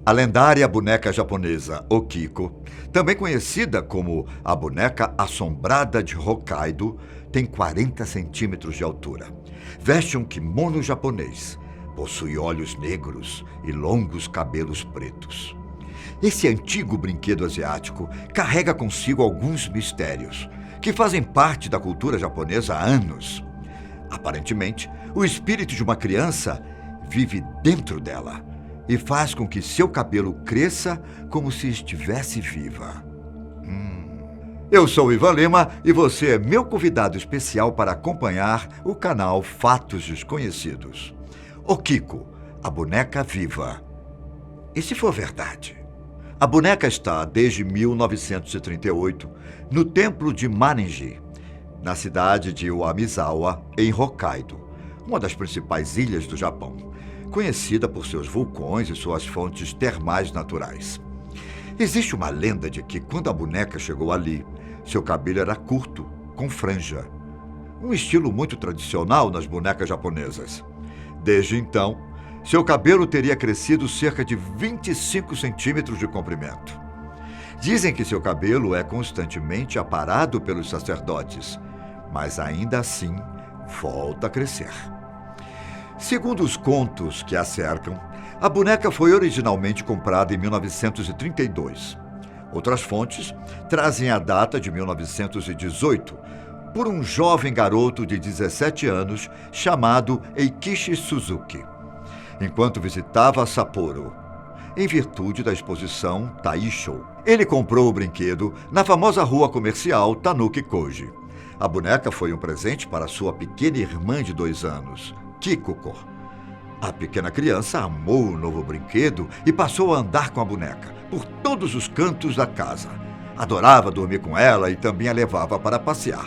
A lendária boneca japonesa Okiko, também conhecida como a boneca assombrada de Hokkaido, tem 40 centímetros de altura. Veste um kimono japonês, possui olhos negros e longos cabelos pretos. Esse antigo brinquedo asiático carrega consigo alguns mistérios que fazem parte da cultura japonesa há anos. Aparentemente, o espírito de uma criança vive dentro dela e faz com que seu cabelo cresça como se estivesse viva. Eu sou Ivan Lima e você é meu convidado especial para acompanhar o canal Fatos Desconhecidos. Okiko, a boneca viva. E se for verdade? A boneca está, desde 1938, no templo de Maninji, na cidade de Uamizawa, em Hokkaido, uma das principais ilhas do Japão, conhecida por seus vulcões e suas fontes termais naturais. Existe uma lenda de que, quando a boneca chegou ali, seu cabelo era curto, com franja. Um estilo muito tradicional nas bonecas japonesas. Desde então, seu cabelo teria crescido cerca de 25 centímetros de comprimento. Dizem que seu cabelo é constantemente aparado pelos sacerdotes, mas ainda assim volta a crescer. Segundo os contos que a cercam, a boneca foi originalmente comprada em 1932. Outras fontes trazem a data de 1918 por um jovem garoto de 17 anos chamado Eikichi Suzuki, enquanto visitava Sapporo, em virtude da exposição Taisho. Ele comprou o brinquedo na famosa rua comercial Tanuki Koji. A boneca foi um presente para sua pequena irmã de 2 anos, Kikuko. A pequena criança amou o novo brinquedo e passou a andar com a boneca por todos os cantos da casa. Adorava dormir com ela e também a levava para passear.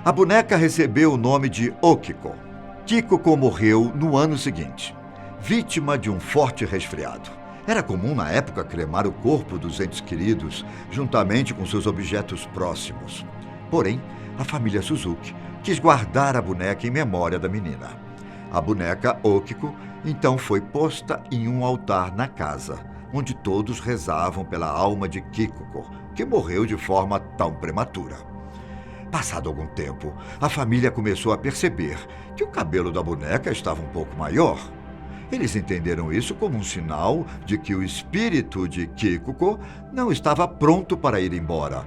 A boneca recebeu o nome de Okiko. Kikuko morreu no ano seguinte, vítima de um forte resfriado. Era comum na época cremar o corpo dos entes queridos, juntamente com seus objetos próximos. Porém, a família Suzuki quis guardar a boneca em memória da menina. A boneca Okiko então foi posta em um altar na casa, onde todos rezavam pela alma de Kikuko, que morreu de forma tão prematura. Passado algum tempo, a família começou a perceber que o cabelo da boneca estava um pouco maior. Eles entenderam isso como um sinal de que o espírito de Kikuko não estava pronto para ir embora,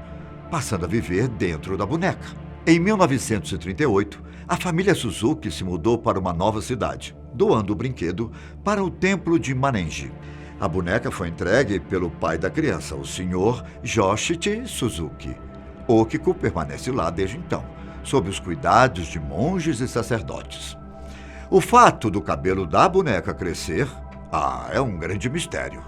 passando a viver dentro da boneca. Em 1938, a família Suzuki se mudou para uma nova cidade, doando o brinquedo para o templo de Maninji. A boneca foi entregue pelo pai da criança, o Sr. Joshichi Suzuki. Okiko permanece lá desde então, sob os cuidados de monges e sacerdotes. O fato do cabelo da boneca crescer, é um grande mistério.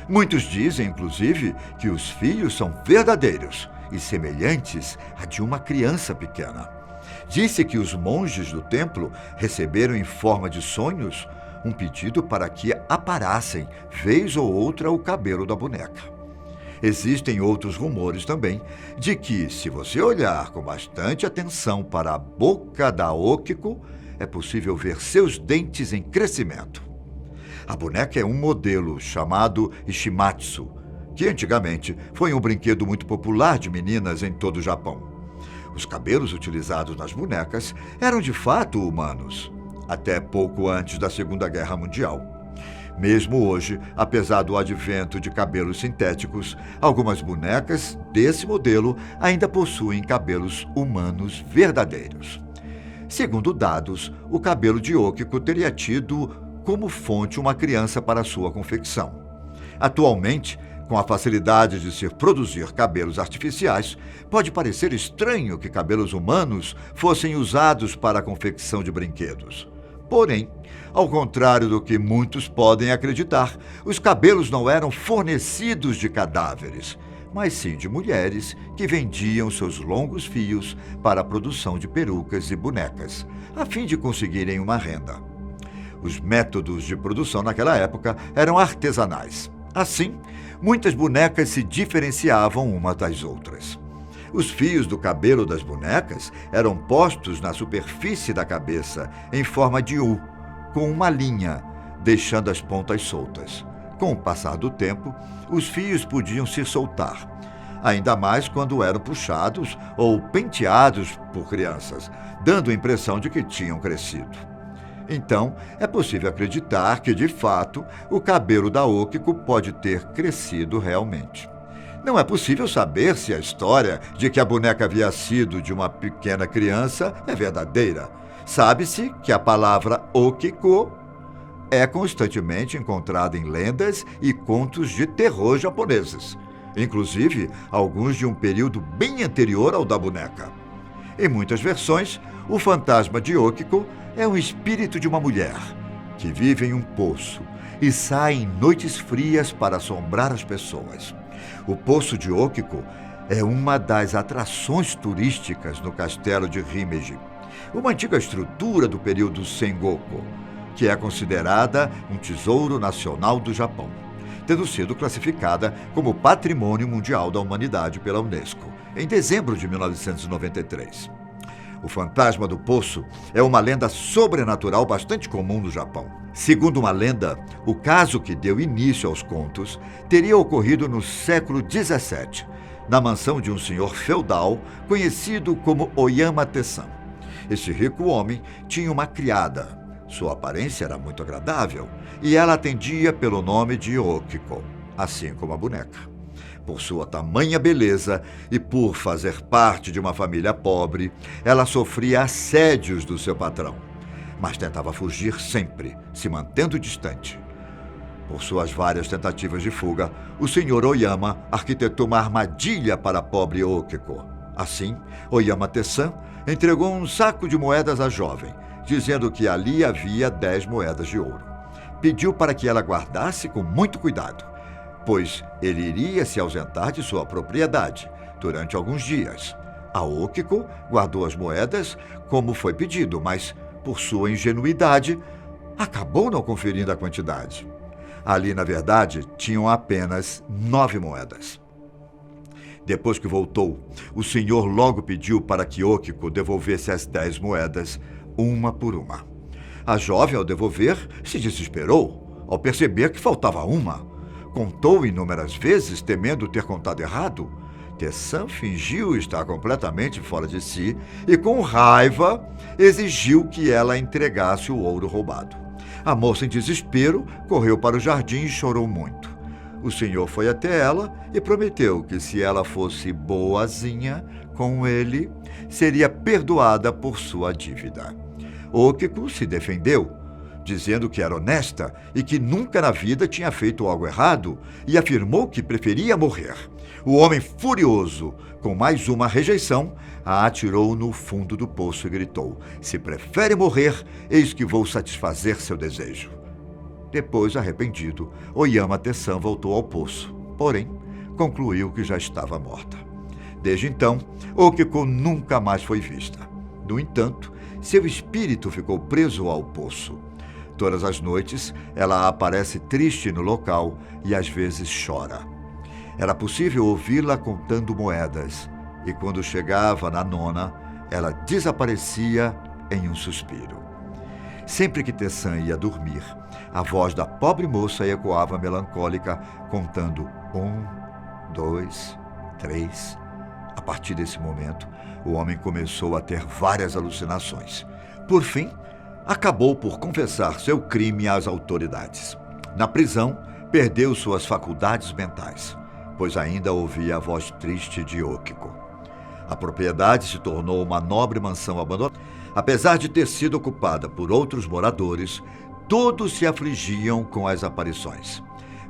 Muitos dizem, inclusive, que os fios são verdadeiros e semelhantes a de uma criança pequena. Disse que os monges do templo receberam em forma de sonhos um pedido para que aparassem, vez ou outra, o cabelo da boneca. Existem outros rumores também de que, se você olhar com bastante atenção para a boca da Okiko, é possível ver seus dentes em crescimento. A boneca é um modelo chamado Ishimatsu, que antigamente foi um brinquedo muito popular de meninas em todo o Japão. Os cabelos utilizados nas bonecas eram de fato humanos, até pouco antes da Segunda Guerra Mundial. Mesmo hoje, apesar do advento de cabelos sintéticos, algumas bonecas desse modelo ainda possuem cabelos humanos verdadeiros. Segundo dados, o cabelo de Okiko teria tido como fonte uma criança para sua confecção. Atualmente, com a facilidade de se produzir cabelos artificiais, pode parecer estranho que cabelos humanos fossem usados para a confecção de brinquedos. Porém, ao contrário do que muitos podem acreditar, os cabelos não eram fornecidos de cadáveres, mas sim de mulheres que vendiam seus longos fios para a produção de perucas e bonecas, a fim de conseguirem uma renda. Os métodos de produção naquela época eram artesanais. Assim, muitas bonecas se diferenciavam umas das outras. Os fios do cabelo das bonecas eram postos na superfície da cabeça em forma de U, com uma linha, deixando as pontas soltas. Com o passar do tempo, os fios podiam se soltar, ainda mais quando eram puxados ou penteados por crianças, dando a impressão de que tinham crescido. Então, é possível acreditar que, de fato, o cabelo da Okiko pode ter crescido realmente. Não é possível saber se a história de que a boneca havia sido de uma pequena criança é verdadeira. Sabe-se que a palavra Okiko é constantemente encontrada em lendas e contos de terror japoneses, inclusive alguns de um período bem anterior ao da boneca. Em muitas versões, o fantasma de Okiko é um espírito de uma mulher que vive em um poço e sai em noites frias para assombrar as pessoas. O Poço de Okiko é uma das atrações turísticas no castelo de Himeji, uma antiga estrutura do período Sengoku, que é considerada um tesouro nacional do Japão, tendo sido classificada como Patrimônio Mundial da Humanidade pela Unesco, em dezembro de 1993. O fantasma do poço é uma lenda sobrenatural bastante comum no Japão. Segundo uma lenda, o caso que deu início aos contos teria ocorrido no século XVII, na mansão de um senhor feudal conhecido como Oyama Tessan. Esse rico homem tinha uma criada. Sua aparência era muito agradável e ela atendia pelo nome de Okiko, assim como a boneca. Por sua tamanha beleza e por fazer parte de uma família pobre, ela sofria assédios do seu patrão, mas tentava fugir sempre, se mantendo distante. Por suas várias tentativas de fuga, o senhor Oyama arquitetou uma armadilha para a pobre Okiko. Assim, Oyama Tessan entregou um saco de moedas à jovem, dizendo que ali havia 10 moedas de ouro. Pediu para que ela guardasse com muito cuidado, pois ele iria se ausentar de sua propriedade durante alguns dias. A Okiko guardou as moedas como foi pedido, mas, por sua ingenuidade, acabou não conferindo a quantidade. Ali, na verdade, tinham apenas 9 moedas. Depois que voltou, o senhor logo pediu para que Okiko devolvesse as 10 moedas, uma por uma. A jovem, ao devolver, se desesperou ao perceber que faltava uma. Contou inúmeras vezes, temendo ter contado errado. Tessan fingiu estar completamente fora de si e, com raiva, exigiu que ela entregasse o ouro roubado. A moça, em desespero, correu para o jardim e chorou muito. O senhor foi até ela e prometeu que, se ela fosse boazinha com ele, seria perdoada por sua dívida. Okiko se defendeu, dizendo que era honesta e que nunca na vida tinha feito algo errado, e afirmou que preferia morrer. O homem, furioso com mais uma rejeição, a atirou no fundo do poço e gritou: "Se prefere morrer, eis que vou satisfazer seu desejo." Depois, arrependido, Oyama Tessan voltou ao poço, porém, concluiu que já estava morta. Desde então, Okiko nunca mais foi vista. No entanto, seu espírito ficou preso ao poço. Todas as noites, ela aparece triste no local e às vezes chora. Era possível ouvi-la contando moedas, e quando chegava na 9ª, ela desaparecia em um suspiro. Sempre que Tessan ia dormir, a voz da pobre moça ecoava melancólica, contando 1, 2, 3. A partir desse momento, o homem começou a ter várias alucinações. Por fim, acabou por confessar seu crime às autoridades. Na prisão, perdeu suas faculdades mentais, pois ainda ouvia a voz triste de Okiko. A propriedade se tornou uma nobre mansão abandonada. Apesar de ter sido ocupada por outros moradores, todos se afligiam com as aparições.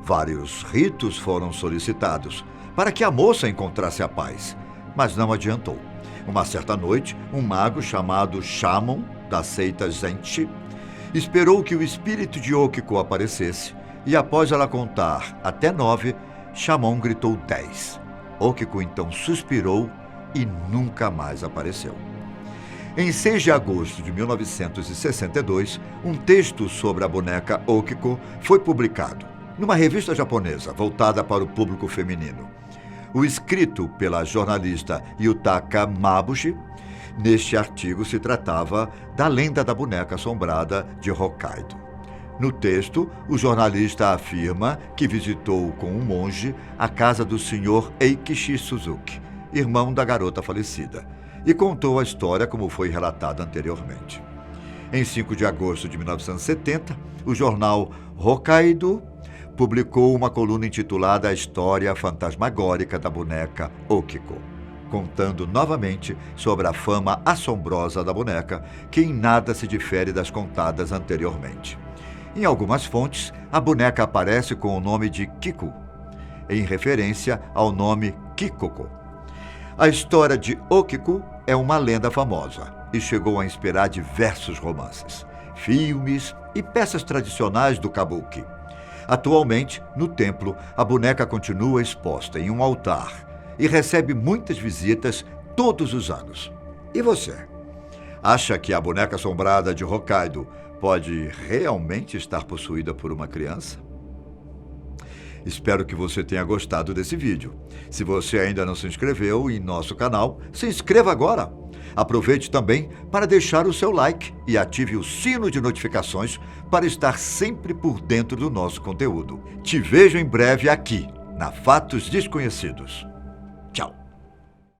Vários ritos foram solicitados para que a moça encontrasse a paz, mas não adiantou. Uma certa noite, um mago chamado Shamon, da seita Zenchi, esperou que o espírito de Okiko aparecesse, e após ela contar até 9, Shamon gritou 10. Okiko então suspirou e nunca mais apareceu. Em 6 de agosto de 1962, um texto sobre a boneca Okiko foi publicado numa revista japonesa voltada para o público feminino. O escrito pela jornalista Yutaka Mabushi, neste artigo se tratava da lenda da boneca assombrada de Hokkaido. No texto, o jornalista afirma que visitou com um monge a casa do Sr. Eikichi Suzuki, irmão da garota falecida, e contou a história como foi relatada anteriormente. Em 5 de agosto de 1970, o jornal Hokkaido publicou uma coluna intitulada A História Fantasmagórica da Boneca Okiko, contando novamente sobre a fama assombrosa da boneca, que em nada se difere das contadas anteriormente. Em algumas fontes, a boneca aparece com o nome de Kiku, em referência ao nome Kikoko. A história de Okiko é uma lenda famosa e chegou a inspirar diversos romances, filmes e peças tradicionais do kabuki. Atualmente, no templo, a boneca continua exposta em um altar e recebe muitas visitas todos os anos. E você? Acha que a boneca assombrada de Hokkaido pode realmente estar possuída por uma criança? Espero que você tenha gostado desse vídeo. Se você ainda não se inscreveu em nosso canal, se inscreva agora. Aproveite também para deixar o seu like e ative o sino de notificações para estar sempre por dentro do nosso conteúdo. Te vejo em breve aqui, na Fatos Desconhecidos. Tchau!